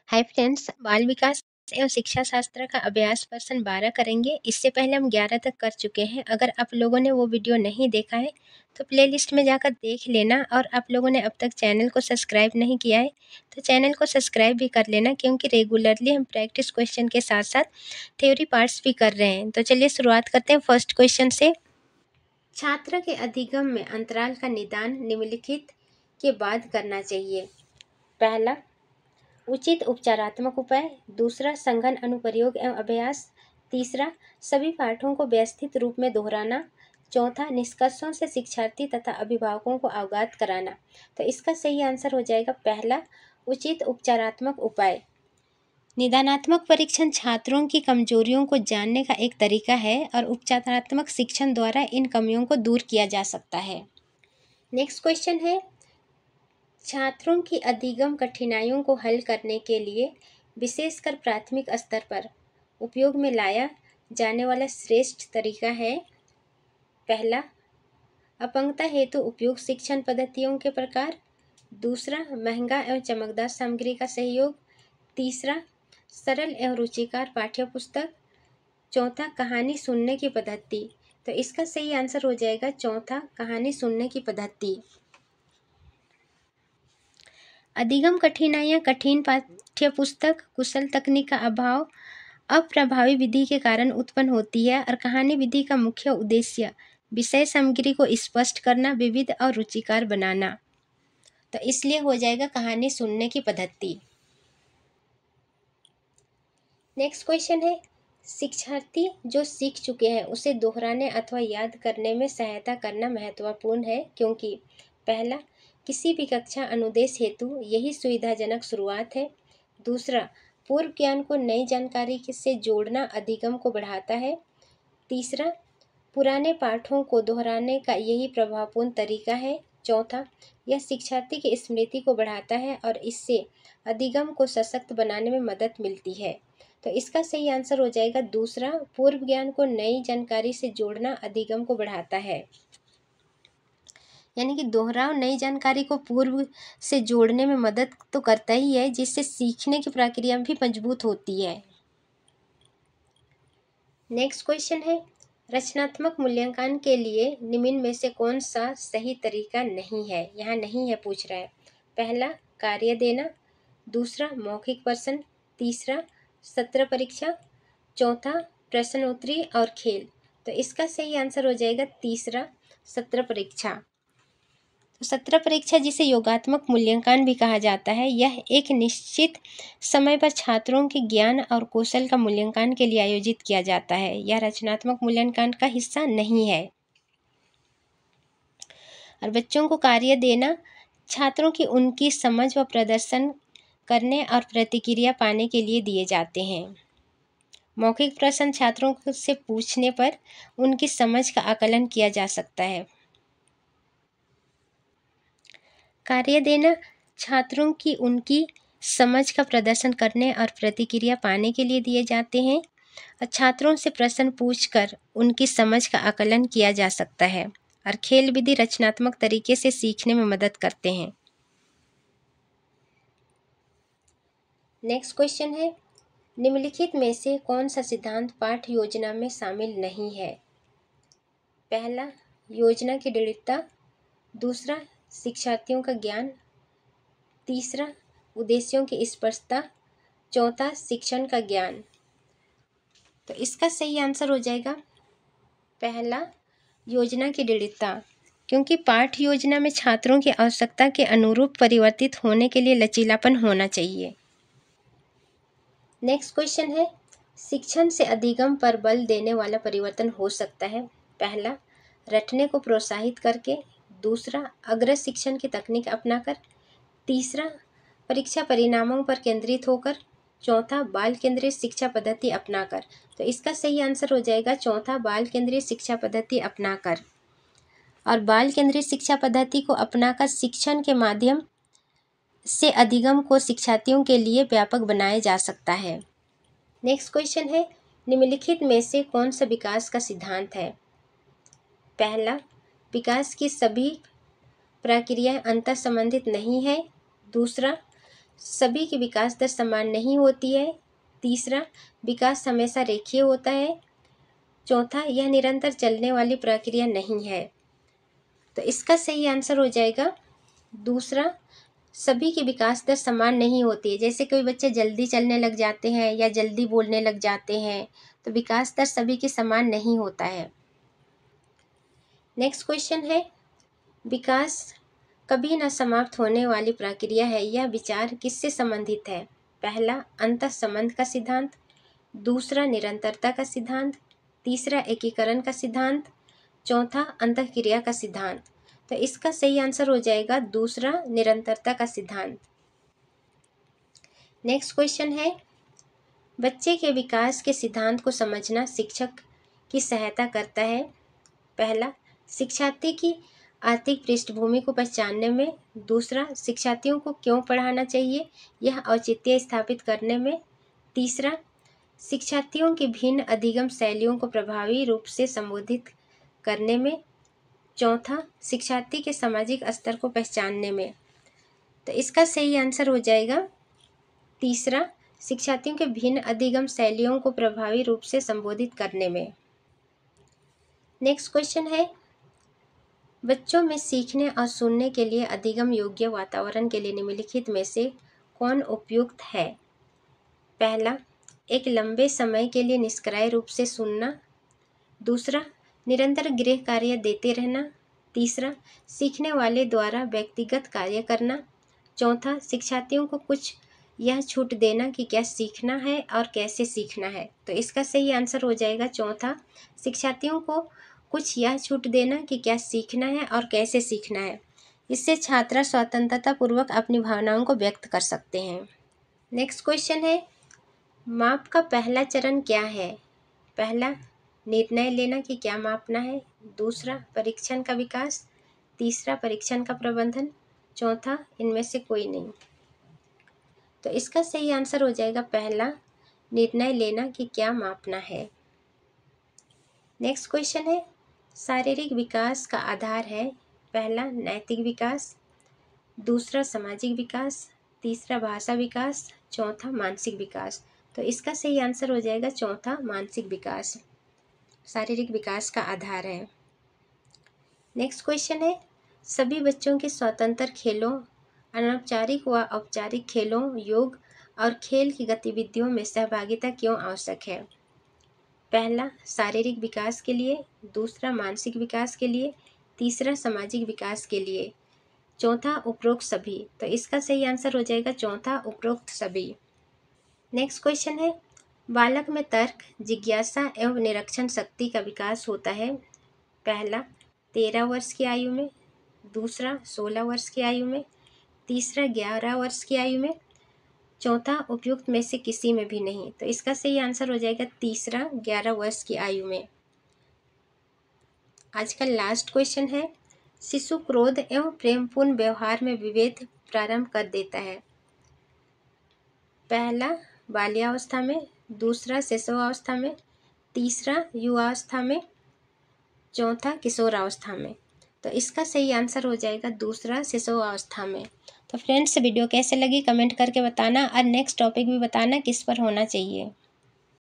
Hi friends, बाल विकास एवं शिक्षा शास्त्र का अभ्यास प्रश्न 12 करेंगे। इससे पहले हम 11 तक कर चुके हैं। अगर आप लोगों ने वो वीडियो नहीं देखा है तो प्लेलिस्ट में जाकर देख लेना, और आप लोगों ने अब तक चैनल को सब्सक्राइब नहीं किया है तो चैनल को सब्सक्राइब भी कर लेना, क्योंकि रेगुलरली हम प्रैक्टिस क्वेश्चन के साथ साथ थ्योरी पार्ट्स भी कर रहे हैं। तो चलिए शुरुआत करते हैं फर्स्ट क्वेश्चन से। छात्र के अधिगम में अंतराल का निदान निम्नलिखित के बाद करना चाहिए। पहला, उचित उपचारात्मक उपाय। दूसरा, संघन अनुप्रयोग एवं अभ्यास। तीसरा, सभी पाठों को व्यवस्थित रूप में दोहराना। चौथा, निष्कर्षों से शिक्षार्थी तथा अभिभावकों को अवगत कराना। तो इसका सही आंसर हो जाएगा पहला, उचित उपचारात्मक उपाय। निदानात्मक परीक्षण छात्रों की कमजोरियों को जानने का एक तरीका है, और उपचारात्मक शिक्षण द्वारा इन कमियों को दूर किया जा सकता है। नेक्स्ट क्वेश्चन है, छात्रों की अधिगम कठिनाइयों को हल करने के लिए विशेषकर प्राथमिक स्तर पर उपयोग में लाया जाने वाला श्रेष्ठ तरीका है। पहला, अपंगता हेतु उपयुक्त शिक्षण पद्धतियों के प्रकार। दूसरा, महंगा एवं चमकदार सामग्री का सहयोग। तीसरा, सरल एवं रुचिकर पाठ्य पुस्तक। चौथा, कहानी सुनने की पद्धति। तो इसका सही आंसर हो जाएगा चौथा, कहानी सुनने की पद्धति। अधिगम कठिनाइयाँ कठिन पाठ्य पुस्तक, कुशल तकनीक का अभाव, अप्रभावी विधि के कारण उत्पन्न होती है। और कहानी विधि का मुख्य उद्देश्य विषय सामग्री को स्पष्ट करना, विविध और रुचिकर बनाना। तो इसलिए हो जाएगा कहानी सुनने की पद्धति। नेक्स्ट क्वेश्चन है, शिक्षार्थी जो सीख चुके हैं उसे दोहराने अथवा याद करने में सहायता करना महत्वपूर्ण है, क्योंकि पहला, किसी भी कक्षा अनुदेश हेतु यही सुविधाजनक शुरुआत है। दूसरा, पूर्व ज्ञान को नई जानकारी से जोड़ना अधिगम को बढ़ाता है। तीसरा, पुराने पाठों को दोहराने का यही प्रभावपूर्ण तरीका है। चौथा, यह शिक्षार्थी की स्मृति को बढ़ाता है और इससे अधिगम को सशक्त बनाने में मदद मिलती है। तो इसका सही आंसर हो जाएगा दूसरा, पूर्व ज्ञान को नई जानकारी से जोड़ना अधिगम को बढ़ाता है। यानी कि दोहराव नई जानकारी को पूर्व से जोड़ने में मदद तो करता ही है, जिससे सीखने की प्रक्रिया भी मजबूत होती है। नेक्स्ट क्वेश्चन है, रचनात्मक मूल्यांकन के लिए निम्न में से कौन सा सही तरीका नहीं है। यहाँ नहीं है पूछ रहा है। पहला, कार्य देना। दूसरा, मौखिक प्रश्न। तीसरा, सत्र परीक्षा। चौथा, प्रश्नोत्तरी और खेल। तो इसका सही आंसर हो जाएगा तीसरा, सत्र परीक्षा। तो सत्र परीक्षा, जिसे योगात्मक मूल्यांकन भी कहा जाता है, यह एक निश्चित समय पर छात्रों के ज्ञान और कौशल का मूल्यांकन के लिए आयोजित किया जाता है। यह रचनात्मक मूल्यांकन का हिस्सा नहीं है। और बच्चों को कार्य देना छात्रों की उनकी समझ व प्रदर्शन करने और प्रतिक्रिया पाने के लिए दिए जाते हैं। मौखिक प्रश्न छात्रों से पूछने पर उनकी समझ का आकलन किया जा सकता है। कार्य देना छात्रों की उनकी समझ का प्रदर्शन करने और प्रतिक्रिया पाने के लिए दिए जाते हैं, और छात्रों से प्रश्न पूछकर उनकी समझ का आकलन किया जा सकता है। और खेल विधि रचनात्मक तरीके से सीखने में मदद करते हैं। नेक्स्ट क्वेश्चन है, निम्नलिखित में से कौन सा सिद्धांत पाठ योजना में शामिल नहीं है। पहला, योजना की दृढ़ता। दूसरा, शिक्षार्थियों का ज्ञान। तीसरा, उद्देश्यों की स्पष्टता। चौथा, शिक्षण का ज्ञान। तो इसका सही आंसर हो जाएगा पहला, योजना की दृढ़ता, क्योंकि पाठ योजना में छात्रों की आवश्यकता के अनुरूप परिवर्तित होने के लिए लचीलापन होना चाहिए। नेक्स्ट क्वेश्चन है, शिक्षण से अधिगम पर बल देने वाला परिवर्तन हो सकता है। पहला, रटने को प्रोत्साहित करके। दूसरा, अग्र शिक्षण की तकनीक अपनाकर। तीसरा, परीक्षा परिणामों पर केंद्रित होकर। चौथा, बाल केंद्रित शिक्षा पद्धति अपनाकर। तो इसका सही आंसर हो जाएगा चौथा, बाल केंद्रित शिक्षा पद्धति अपनाकर। और बाल केंद्रित शिक्षा पद्धति को अपनाकर शिक्षण के माध्यम से अधिगम को शिक्षार्थियों के लिए व्यापक बनाया जा सकता है। नेक्स्ट क्वेश्चन है, निम्नलिखित में से कौन सा विकास का सिद्धांत है। पहला, विकास की सभी प्रक्रियाएं अंतर संबंधित नहीं है। दूसरा, सभी की विकास दर समान नहीं होती है। तीसरा, विकास हमेशा रेखीय होता है। चौथा, यह निरंतर चलने वाली प्रक्रिया नहीं है। तो इसका सही आंसर हो जाएगा दूसरा, सभी की विकास दर समान नहीं होती है। जैसे कोई बच्चे जल्दी चलने लग जाते हैं या जल्दी बोलने लग जाते हैं, तो विकास दर सभी की समान नहीं होता है। नेक्स्ट क्वेश्चन है, विकास कभी न समाप्त होने वाली प्रक्रिया है, यह विचार किससे संबंधित है? पहला, अंतः संबंध का सिद्धांत। दूसरा, निरंतरता का सिद्धांत। तीसरा, एकीकरण का सिद्धांत। चौथा, अंतःक्रिया का सिद्धांत। तो इसका सही आंसर हो जाएगा दूसरा, निरंतरता का सिद्धांत। नेक्स्ट क्वेश्चन है, बच्चे के विकास के सिद्धांत को समझना शिक्षक की सहायता करता है। पहला, शिक्षार्थी की आर्थिक पृष्ठभूमि को पहचानने में। दूसरा, शिक्षार्थियों को क्यों पढ़ाना चाहिए, यह औचित्य स्थापित करने में। तीसरा, शिक्षार्थियों की भिन्न अधिगम शैलियों को प्रभावी रूप से संबोधित करने में। चौथा, शिक्षार्थी के सामाजिक स्तर को पहचानने में। तो इसका सही आंसर हो जाएगा तीसरा, शिक्षार्थियों के भिन्न अधिगम शैलियों को प्रभावी रूप से संबोधित करने में। नेक्स्ट क्वेश्चन है, बच्चों में सीखने और सुनने के लिए अधिगम योग्य वातावरण के लिए निम्नलिखित में से कौन उपयुक्त है? पहला, एक लंबे समय के लिए निष्क्रिय रूप से सुनना। दूसरा, निरंतर गृह कार्य देते रहना। तीसरा, सीखने वाले द्वारा व्यक्तिगत कार्य करना। चौथा, शिक्षार्थियों को कुछ यह छूट देना कि क्या सीखना है और कैसे सीखना है। तो इसका सही आंसर हो जाएगा चौथा, शिक्षार्थियों को कुछ यह छूट देना कि क्या सीखना है और कैसे सीखना है। इससे छात्र स्वतंत्रता पूर्वक अपनी भावनाओं को व्यक्त कर सकते हैं। नेक्स्ट क्वेश्चन है, माप का पहला चरण क्या है? पहला, निर्णय लेना कि क्या मापना है। दूसरा, परीक्षण का विकास। तीसरा, परीक्षण का प्रबंधन। चौथा, इनमें से कोई नहीं। तो इसका सही आंसर हो जाएगा पहला, निर्णय लेना कि क्या मापना है। नेक्स्ट क्वेश्चन है, शारीरिक विकास का आधार है। पहला, नैतिक विकास। दूसरा, सामाजिक विकास। तीसरा, भाषा विकास। चौथा, मानसिक विकास। तो इसका सही आंसर हो जाएगा चौथा, मानसिक विकास शारीरिक विकास का आधार है। नेक्स्ट क्वेश्चन है, सभी बच्चों के स्वतंत्र खेलों, अनौपचारिक व औपचारिक खेलों, योग और खेल की गतिविधियों में सहभागिता क्यों आवश्यक है? पहला, शारीरिक विकास के लिए। दूसरा, मानसिक विकास के लिए। तीसरा, सामाजिक विकास के लिए। चौथा, उपरोक्त सभी। तो इसका सही आंसर हो जाएगा चौथा, उपरोक्त सभी। नेक्स्ट क्वेश्चन है, बालक में तर्क, जिज्ञासा एवं निरीक्षण शक्ति का विकास होता है। पहला, 13 वर्ष की आयु में। दूसरा, 16 वर्ष की आयु में। तीसरा, 11 वर्ष की आयु में। चौथा, उपयुक्त में से किसी में भी नहीं। तो इसका सही आंसर हो जाएगा तीसरा, 11 वर्ष की आयु में। आज का लास्ट क्वेश्चन है, शिशु क्रोध एवं प्रेमपूर्ण व्यवहार में विभेद प्रारंभ कर देता है। पहला, बाल्यावस्था में। दूसरा, शिशुअवस्था में। तीसरा, युवावस्था में। चौथा, किशोरावस्था में। तो इसका सही आंसर हो जाएगा दूसरा, शिशुअवस्था में। तो फ्रेंड्स, वीडियो कैसे लगी कमेंट करके बताना और नेक्स्ट टॉपिक भी बताना किस पर होना चाहिए।